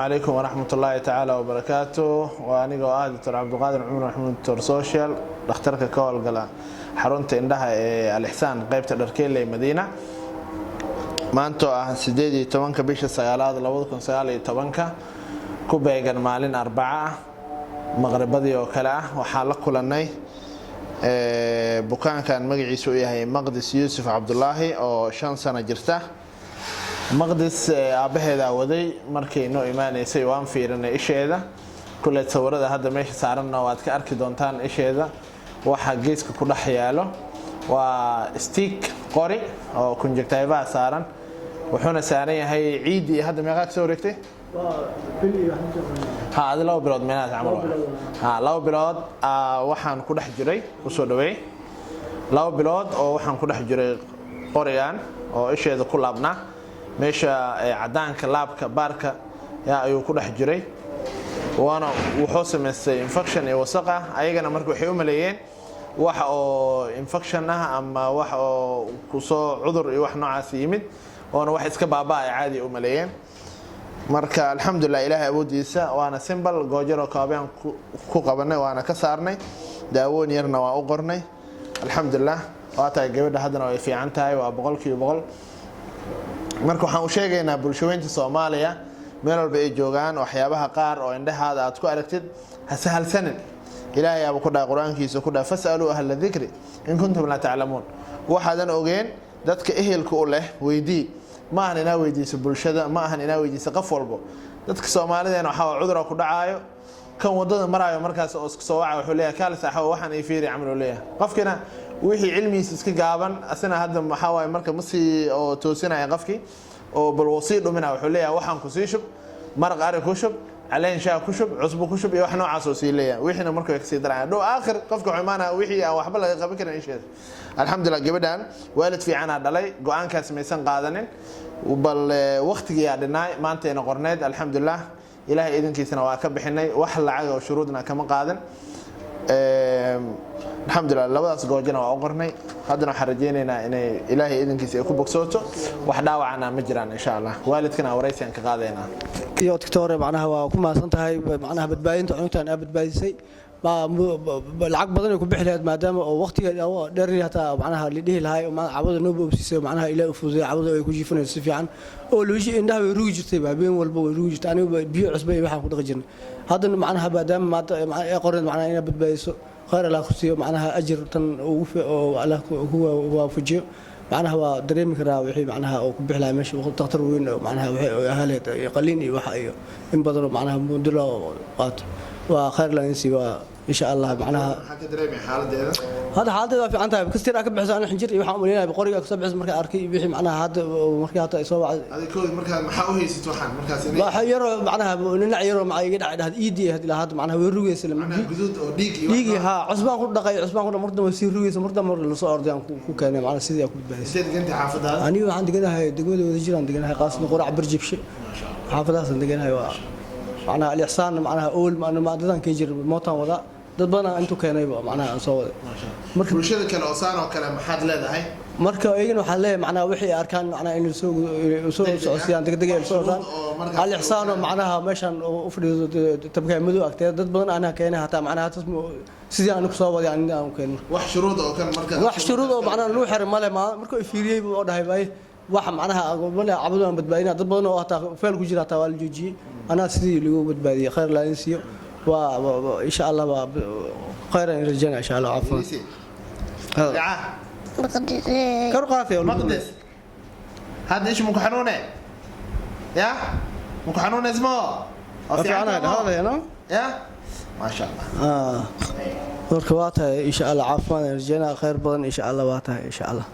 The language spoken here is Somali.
عليكم ورحمة الله تعالى وبركاته. وأنا قاعد دكتور عبد القادر عمر محمود دكتور سوشيال دكتورك كول قلا حرونت عندها الإحسان قيبة الأركيل لمدينة ما أنتوا سديدي تمانك بيش السيالات لوضكم سيالي تمانك كوبايجن مالين 4 مغربدي وكلا وحالق لناي بكان كان مجلس وياه مقدس يوسف عبد الله أو 5 سنة جرته مقدس أبهذا ودي مركي إنه إيماني سيوان فيرنا إيش هذا كل تصور هذا ماشي صارنا واتك أركي دونتان إيش هذا وحجيسك كل حياله وستيك قاري أو كونجكتيفا صارن وحنا سارية هي عيدي هذا ما قاعد سوريكتي هذا لو بلاد منات عمره لو بلاد وحن كل حجري وصدوي لو بلاد أو وحن كل حجري قاريان أو إيش هذا كل أبنا meesha cadaanka laabka baarka yaa ayuu ku dhex jiray waana wuxuu sameeyay infection ee wasaq ah ayagana markii waxay u maleeyeen wax oo infection ah ama wax oo ku soo cudur iyo wax noocaas yimid oo wax iska baabaa caadi u maleeyeen marka alxamdulillah ilaahay awoodiisa waana simple goojaro kaabeen ku qabanay waana ka saarnay daawoon yarna waa u qornay alxamdulillah waata gabadha hadana way fiican tahay waa 100% marka waxaan u sheegaynaa bulshooyinka Soomaaliya meel walba ay joogaan waxyaabaha qaar oo indhahaada aad ku aragtid ha sahalsanin ilaahay ayaa ku dhaay quraankiisa ku dhaay fasalu ahla dhikri in kuntum la ta'lamun waxaadan ogeen dadka ehelka u leh weydii ma ahan inaa weydiiso bulshada ma ahan inaa weydiiso qof walba dadka Soomaaliyeena waxa cudur ku dhacayo kan wadada maraayo markaas oo iska soo waxa wuxuu leeyahay kala saxo waxaan ay fiiri camalo leeyahay qofkina wixii cilmigiisa iska gaaban asana hadda waxa waay marka masi oo toosinaya qofkii oo bal wasiid dhumina wuxuu leeyahay waxaan ku sii shub maraq ari ku shub caleen shaa ku shub cusbo ku shub iyo wax noocaas oo sii leeyahay wixina markuu ka sii daraan dhow aakhir qofka xumaana wixii aan waxba laga qaban karin insha alxamdulillah gabadhan waalid fiican dhalay go'aankaas maysan qaadanin bal waqtiga yaa dhinay maanta ina qorneed alxamdulillah ilaahay idinkiisana waa ka bixinay wax lacag oo shuruudna kama qaadan alxamdulillah labadaas goojana waa u qornay hadana waxaan rajeynaynaa inay ilaahay idinkiisa ay ku bogsooto wax dhaawacana ma jiraan insha Allah waalidkana waraysigan ka qaadayna iyo doctor macnaha waa ku maasan tahay macnaha badbaadinta cuntaan badbaadisay lacag badan ay ku bixi lahayd maadaama oo waqtiga dheer yahay macnaha lidhihi lahay cabada noo boobsisay macnaha ilaa fuusay cabada ay ku jiifanayso si fiican oo looshi indhaha way ruugi jirtay habeen walba way ruugi jirtay aniga biyo cusbay waxaan ku dhaqi jirnay hadana macnaha maadaama maanta ay qoreen macnaha inay badbaadiso خير الله خصيو معناها أجر تن الله هو وافجيو معناها ودريم كرا وحي معناها أو كبحلا مش وتختار وين معناها أهله يقليني وحيو إن بدروا معناها مدلوا قات وخير الله ينسي إن شاء الله معناها حتى دريم حالة هذا حالته في عنتها بكثير أكبر حسان حنجر يحاول لنا بقرية أكسب عز مركز أركي بيحي معناها هذا مركز هذا يسوى هذا كل مركز محاوي ستوحان مركز لا حير معناها ننعير مع يقعد هذا إيدي هذا معناها ويروي سلم معناها جذود أو ديجي ها عصبان كل دقيقة عصبان كل مرة ويصير روي مرة مرة الصور ده كان معنا سيدي أكل بس سيد أنت حافظ هذا أنا عندي كده هاي دقيقة وذجران عندي كده هاي قاسم قرع برجيب شيء حافظ هذا عندي كده هاي معناها الإحسان معناها أول أنا ما أدري كيجر موطن ولا dadbana intu keenay macnaha soo wada marka bulshada kale oo saan oo kale maxaad leedahay marka ayagana waxa leeyahay macnaha wixii arkaan macnaha in soo socodsiyan degdeg ay soo wadaan hal ihsaan macnaha meeshan u fadhiyo tabkaamadu agtay dad badan ana keenay hata macnaha sidii aan ku soo waday aan keenay wax shuruud oo kan marka wax shuruud oo macnaha loo xiray male marka fiiriyay buu dhahay bay wax macnaha wala cabadu aan badbaadina dad badan oo hata feel ku jira hata waa la joojiyay ana sidii lagu badbaadiyay khayr la insiyo وإن شاء الله خيرا رجعنا إن شاء الله عفوا كرقاتي المقدس هذا إيش مكحنونه يا مكحنونه اسمه في أنا هذا هنا يا ما شاء الله وركواتها إن شاء الله عفوا رجعنا خير بدن إن شاء الله واتها إن شاء الله